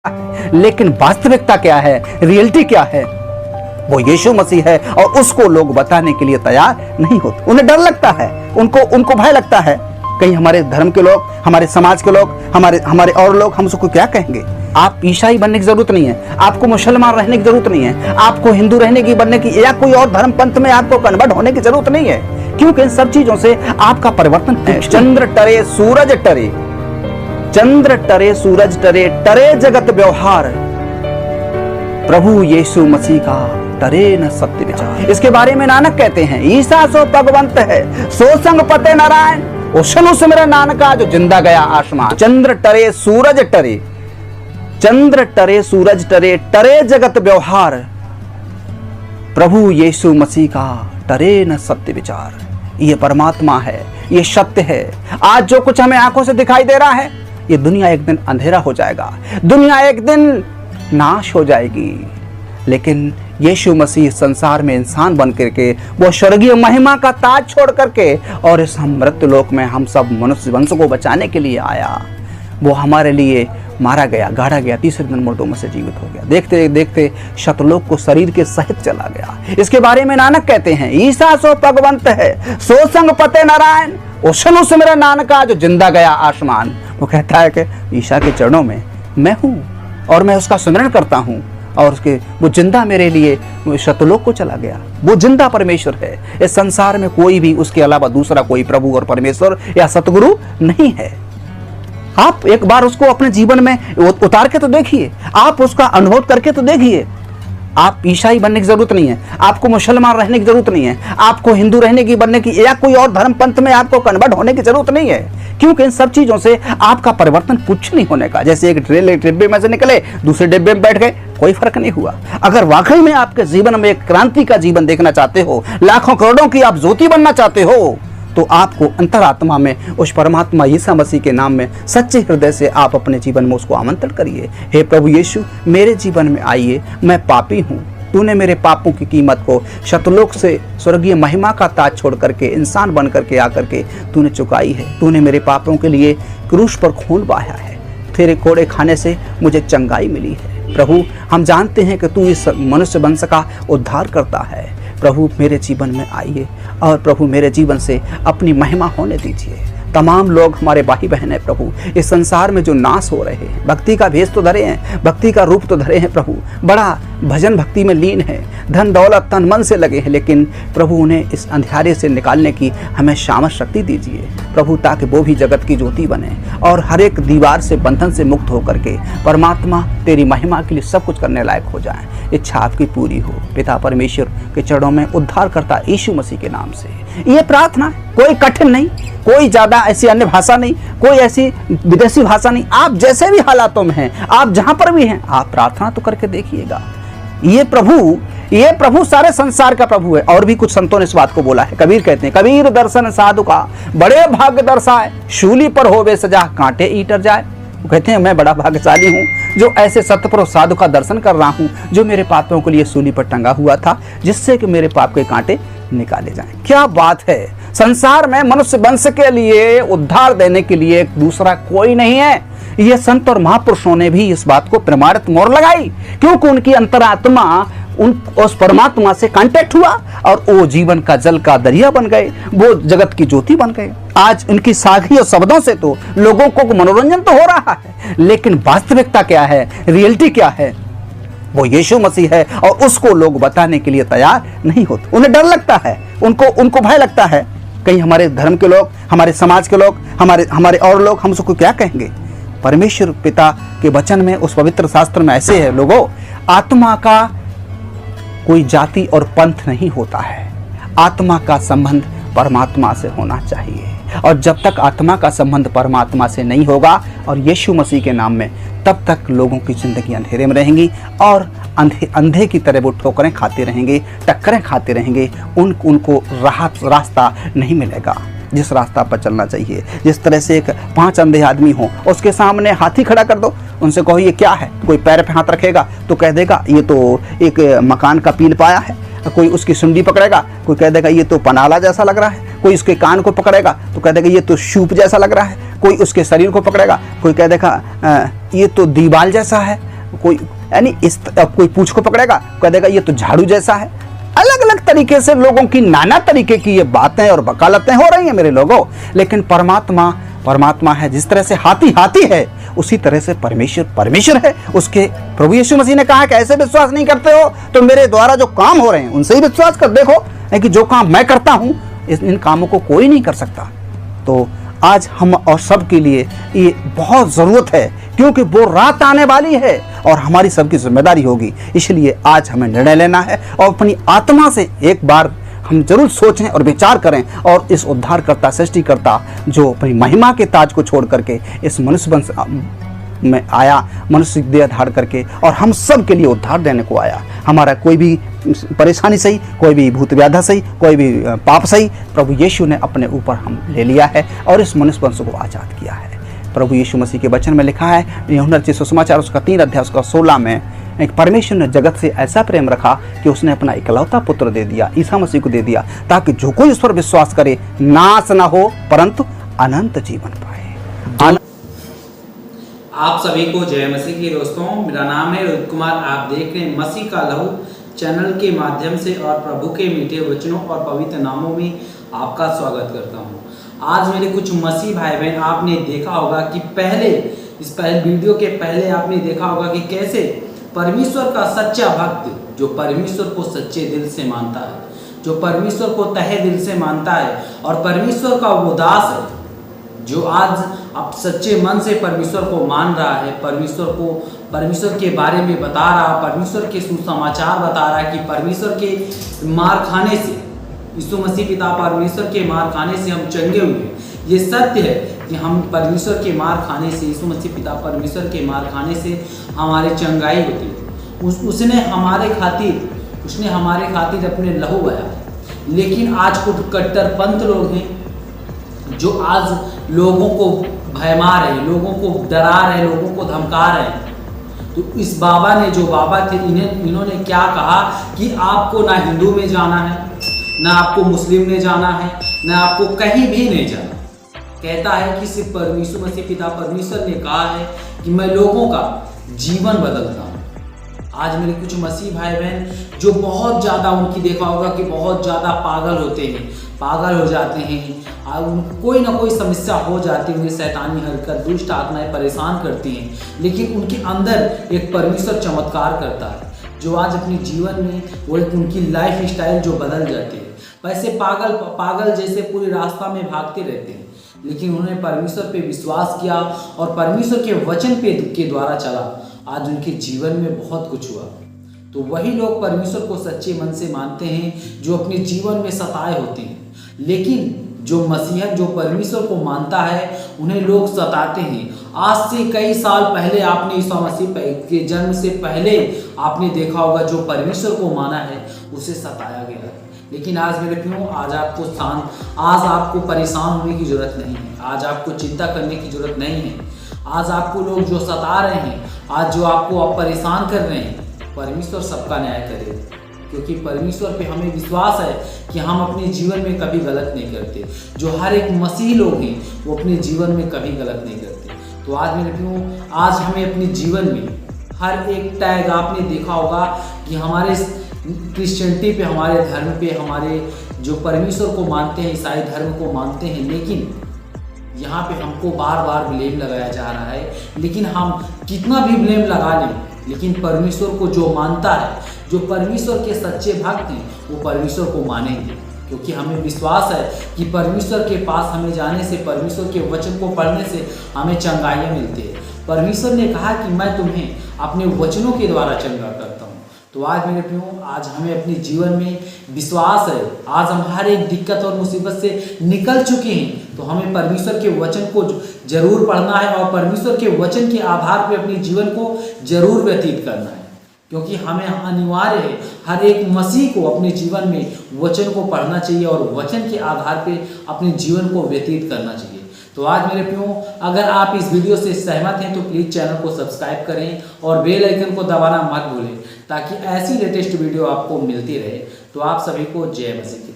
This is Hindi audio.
लेकिन वास्तविकता क्या है, रियलिटी क्या है, वो यीशु मसीह है और उसको लोग बताने के लिए तैयार नहीं होते। उन्हें डर लगता है, उनको भय लगता है, कहीं हमारे धर्म के लोग, हमारे समाज के लोग, हमारे और लोग हमसे क्या कहेंगे। आप ईसाई बनने की जरूरत नहीं है, आपको मुसलमान रहने की जरूरत नहीं है, आपको हिंदू रहने की बनने की या कोई और धर्म पंथ में आपको कन्वर्ट होने की जरूरत नहीं है, क्योंकि इन सब चीजों से आपका परिवर्तन है। चंद्र टरे सूरज टरे, चंद्र टरे सूरज टरे, टरे जगत व्यवहार, प्रभु यीशु मसीह का टरे न सत्य विचार। इसके बारे में नानक कहते हैं, ईसा सो भगवंत है, सो संग पते नारायण, उस मेरा नानका जो जिंदा गया आसमान। चंद्र टरे सूरज टरे, चंद्र टरे सूरज टरे, टरे जगत व्यवहार, प्रभु यीशु मसीह का टरे न सत्य विचार। ये परमात्मा है, ये सत्य है। आज जो कुछ हमें आंखों से दिखाई दे रहा है, ये दुनिया एक दिन अंधेरा हो जाएगा, दुनिया एक दिन नाश हो जाएगी, लेकिन यीशु मसीह संसार में इंसान बन करके वो स्वर्गीय महिमा का ताज छोड़ करके और इस मृत्यु लोक में हम सब मनुष्य वंश को बचाने के लिए आया। वो हमारे लिए मारा गया, गाड़ा गया, तीसरे दिन मुर्दों में से जीवित हो गया, देखते देखते शतलोक को शरीर के सहित चला गया। इसके बारे में नानक कहते हैं, ईसा सो भगवंत है, सो संग पते नारायण, उस मेरा नानका जो जिंदा गया आसमान। वो कहता है कि ईसा के चरणों में मैं हूँ और मैं उसका स्मरण करता हूँ, और उसके वो जिंदा मेरे लिए शतलोक को चला गया। वो जिंदा परमेश्वर है। इस संसार में कोई भी उसके अलावा दूसरा कोई प्रभु और परमेश्वर या सतगुरु नहीं है। आप एक बार उसको अपने जीवन में उतार के तो देखिए, आप उसका अनुभव करके तो देखिए। आप ईसाई बनने की जरूरत नहीं है, आपको मुसलमान रहने की जरूरत नहीं है, आपको हिंदू रहने की बनने की या कोई और धर्म पंथ में आपको कन्वर्ट होने की जरूरत नहीं है, क्योंकि इन सब चीजों से आपका परिवर्तन कुछ नहीं होने का। जैसे एक रेल डिब्बे में से निकले, दूसरे डिब्बे में बैठ गए, कोई फर्क नहीं हुआ। अगर वाकई में आपके जीवन में एक क्रांति का जीवन देखना चाहते हो, लाखों करोड़ों की आप ज्योति बनना चाहते हो, तो आपको अंतरात्मा में उस परमात्मा यीशु मसीह के नाम में सच्चे हृदय से आप अपने जीवन में उसको आमंत्रण करिए। हे प्रभु यीशु, मेरे जीवन में आइए, मैं पापी हूँ, तूने मेरे पापों की कीमत को शतलोक से स्वर्गीय महिमा का ताज छोड़ करके इंसान बन करके आकर के तूने चुकाई है। तूने मेरे पापों के लिए क्रूस पर खून बहाया है, तेरे कोड़े खाने से मुझे चंगाई मिली है। प्रभु, हम जानते हैं कि तू इस मनुष्य वंश का उद्धार करता है। प्रभु, मेरे जीवन में आइए और प्रभु मेरे जीवन से अपनी महिमा होने दीजिए। तमाम लोग हमारे भाई बहन हैं प्रभु, इस संसार में जो नाश हो रहे हैं, भक्ति का भेष तो धरे हैं, भक्ति का रूप तो धरे हैं प्रभु, बड़ा भजन भक्ति में लीन है, धन दौलत तन मन से लगे हैं, लेकिन प्रभु उन्हें इस अंधेरे से निकालने की हमें सामर्थ शक्ति दीजिए प्रभु, ताकि वो भी जगत की ज्योति बने और हर एक दीवार से बंधन से मुक्त होकर के परमात्मा तेरी महिमा के लिए सब कुछ करने लायक हो जाए। इच्छा आपकी पूरी हो पिता परमेश्वर के चरणों में उद्धार करता यीशु मसीह के नाम से ये प्रार्थना। कोई कठिन नहीं, कोई ज्यादा ऐसी अन्य भाषा नहीं, कोई ऐसी विदेशी भाषा नहीं। आप जैसे भी हालातों में हैं, आप जहां पर भी हैं, आप प्रार्थना तो करके देखिएगा। ये प्रभु सारे संसार का प्रभु है। और भी कुछ संतों ने इस बात को बोला है। कबीर कहते हैं, कबीर दर्शन साधु का बड़े भाग्य दर्शाए, शूली पर होवे सजा कांटे ईटर जाए। वो कहते हैं, मैं बड़ा भाग्यशाली हूँ जो ऐसे सतपुरुष साधु का दर्शन कर रहा हूँ, जो मेरे पापों के लिए सूली पर टंगा हुआ था, जिससे कि मेरे पाप के कांटे निकाले जाएं। क्या बात है। संसार में मनुष्य वंश के लिए उद्धार देने के लिए एक दूसरा कोई नहीं है। ये संत और महापुरुषों ने भी इस बात को प्रमाणित मोहर लगाई, क्योंकि उनकी अंतरात्मा उस परमात्मा से कांटेक्ट हुआ और वो जीवन का जल का दरिया बन गए, वो जगत की ज्योति बन गए। आज उनकी साखी और शब्दों से तो लोगों को मनोरंजन तो हो रहा है, लेकिन वास्तविकता क्या है, रियलिटी क्या है, वो यीशु मसीह है और उसको लोग बताने के लिए तैयार नहीं होते। उन्हें डर लगता है, उनको भय लगता है, कहीं हमारे धर्म के लोग, हमारे समाज के लोग, हमारे और लोग हमसे क्या कहेंगे। परमेश्वर पिता के वचन में, उस पवित्र शास्त्र में ऐसे है, लोगों, आत्मा का कोई जाति और पंथ नहीं होता है, आत्मा का संबंध परमात्मा से होना चाहिए। और जब तक आत्मा का संबंध परमात्मा से नहीं होगा और यीशु मसीह के नाम में, तब तक लोगों की जिंदगी अंधेरे में रहेंगी और अंधे की तरह वो ठोकरें खाते रहेंगे, टक्करें खाते रहेंगे। उनको रास्ता नहीं मिलेगा जिस रास्ता पर चलना चाहिए। जिस तरह से एक 5 अंधे आदमी हो, उसके सामने हाथी खड़ा कर दो, उनसे कहो ये क्या है, कोई पैर पे हाथ रखेगा तो कह देगा ये तो एक मकान का पील पाया है, कोई उसकी सुंडी पकड़ेगा, कोई कह देगा ये तो पनाला जैसा लग रहा है, कोई उसके कान को पकड़ेगा तो कह देगा ये तो शूप जैसा लग रहा है, कोई उसके शरीर को पकड़ेगा, कोई कह देगा ये तो दीवाल जैसा है, कोई यानी इस कोई पूंछ को पकड़ेगा, कह देगा ये तो झाड़ू जैसा है। अलग अलग तरीके से लोगों की नाना तरीके की ये बातें और वकालतें हो रही हैं मेरे लोगों, लेकिन परमात्मा परमात्मा है। जिस तरह से हाथी हाथी है उसी तरह से परमेश्वर परमेश्वर है। उसके प्रभु यीशु मसीह ने कहा कि ऐसे विश्वास नहीं करते हो तो मेरे द्वारा जो काम हो रहे हैं उनसे ही विश्वास कर देखो, कि जो काम मैं करता हूं इन कामों को कोई नहीं कर सकता। तो आज हम और सब के लिए ये बहुत ज़रूरत है, क्योंकि वो रात आने वाली है और हमारी सबकी जिम्मेदारी होगी। इसलिए आज हमें निर्णय लेना है और अपनी आत्मा से एक बार हम जरूर सोचें और विचार करें और इस उद्धारकर्ता सृष्टिकर्ता जो अपनी महिमा के ताज को छोड़ करके इस मनुष्य वंश में आया, मनुष्य देह धारण करके, और हम सब के लिए उद्धार देने को आया। हमारा कोई भी परेशानी सही, कोई भी भूत व्याधा सही, कोई भी पाप सही, प्रभु यीशु ने अपने ऊपर हम ले लिया है और इस मनुष्य वंश को आज़ाद किया है। प्रभु यीशु मसीह के वचन में लिखा है, यूहन्ना रचित सुसमाचार उसका 3 अध्याय उसका 16 में, एक परमेश्वर ने जगत से ऐसा प्रेम रखा कि उसने अपना इकलौता पुत्र दे दिया, ईसा मसीह को दे दिया, ताकि जो कोई इस पर विश्वास करे नाश न हो परंतु अनंत जीवन पाए। आप सभी को जय मसीह की दोस्तों, मेरा नाम है रोहित कुमार। आप देख रहे हैं मसीह का लहू चैनल के माध्यम से और प्रभु के मीठे वचनों और पवित्र नामों में आपका स्वागत करता हूं। आज मेरे कुछ मसीह भाई बहन, आपने देखा होगा कि इस वीडियो के पहले आपने देखा होगा कि कैसे परमेश्वर का सच्चा भक्त जो परमेश्वर को सच्चे दिल से मानता है, जो परमेश्वर को तहे दिल से मानता है और परमेश्वर का वो दास है जो आज अब सच्चे मन से परमेश्वर को मान रहा है, परमेश्वर के बारे में बता रहा, परमेश्वर के सुसमाचार बता रहा है कि परमेश्वर के मार खाने से, यीशु मसीह पिता परमेश्वर के मार खाने से हम चंगे हुए। ये सत्य है कि हम परमेश्वर के मार खाने से, यीशु मसीह पिता परमेश्वर के मार खाने से हमारे चंगाई होती है। उसने हमारे खातिर अपने लहू बहाया। लेकिन आज कुछ कट्टरपंथ लोग हैं जो आज लोगों को भयमा रहे, लोगों को डरा रहे, लोगों को धमका रहे हैं। तो इस बाबा ने, जो बाबा थे, इन्होंने क्या कहा कि आपको ना हिंदू में जाना है, ना आपको मुस्लिम में जाना है, ना आपको कहीं भी नहीं जाना। कहता है कि सिर्फ परमेश्वर मसीह पिता परमेश्वर ने कहा है कि मैं लोगों का जीवन बदलता हूँ। आज मेरे कुछ मसीह भाई बहन जो बहुत ज़्यादा, उनकी देखा होगा कि बहुत ज़्यादा पागल होते हैं, पागल हो जाते हैं, कोई ना कोई समस्या हो जाती है, उन्हें शैतानी हरकत, दुष्ट आत्माएं परेशान करती हैं, लेकिन उनके अंदर एक परमेश्वर चमत्कार करता है जो आज अपने जीवन में वो एक उनकी लाइफ स्टाइल जो बदल जाती है। वैसे पागल जैसे पूरे रास्ता में भागते रहते हैं, लेकिन उन्होंने परमेश्वर पे विश्वास किया और परमेश्वर के वचन के द्वारा चला। आज उनके जीवन में बहुत कुछ हुआ। तो वही लोग परमेश्वर को सच्चे मन से मानते हैं जो अपने जीवन में सताए होते हैं, लेकिन जो मसीहत, जो परमेश्वर को मानता है, उन्हें लोग सताते हैं। आज से कई साल पहले आपने यीशु मसीह के जन्म से पहले आपने देखा होगा जो परमेश्वर को माना है उसे सताया गया। लेकिन आज मेरे प्रियो, आज आपको परेशान होने की जरूरत नहीं है, आज आपको चिंता करने की जरूरत नहीं है। आज आपको लोग जो सता रहे हैं, आज जो आपको परेशान कर रहे हैं, परमेश्वर सबका न्याय करेगा, क्योंकि परमेश्वर पे हमें विश्वास है कि हम अपने जीवन में कभी गलत नहीं करते। जो हर एक मसीही लोग हैं वो अपने जीवन में कभी गलत नहीं करते। तो आज मेरे प्रियो, आज हमें अपने जीवन में हर एक टैग, आपने देखा होगा कि हमारे क्रिश्चियनिटी पे, हमारे धर्म पे, हमारे जो परमेश्वर को मानते हैं, ईसाई धर्म को मानते हैं, लेकिन यहाँ पे हमको बार बार ब्लेम लगाया जा रहा है। लेकिन हम कितना भी ब्लेम लगा लें, लेकिन परमेश्वर को जो मानता है, जो परमेश्वर के सच्चे भक्त हैं, वो परमेश्वर को मानेंगे, क्योंकि हमें विश्वास है कि परमेश्वर के पास हमें जाने से, परमेश्वर के वचन को पढ़ने से हमें चंगाइयाँ मिलती है। परमेश्वर ने कहा कि मैं तुम्हें अपने वचनों के द्वारा चंगा करता हूँ। तो आज मेरे प्रियो, आज हमें अपने जीवन में विश्वास है, आज हम हर एक दिक्कत और मुसीबत से निकल चुके हैं, तो हमें परमेश्वर के वचन को जरूर पढ़ना है और परमेश्वर के वचन के आधार पर अपने जीवन को जरूर व्यतीत करना है, क्योंकि हमें अनिवार्य है हर एक मसीह को अपने जीवन में वचन को पढ़ना चाहिए और वचन के आधार पर अपने जीवन को व्यतीत करना चाहिए। तो आज मेरे प्रियो, अगर आप इस वीडियो से सहमत हैं तो प्लीज़ चैनल को सब्सक्राइब करें और बेल आइकन को दबाना मत भूलें, ताकि ऐसी लेटेस्ट वीडियो आपको मिलती रहे। तो आप सभी को जय मसीह।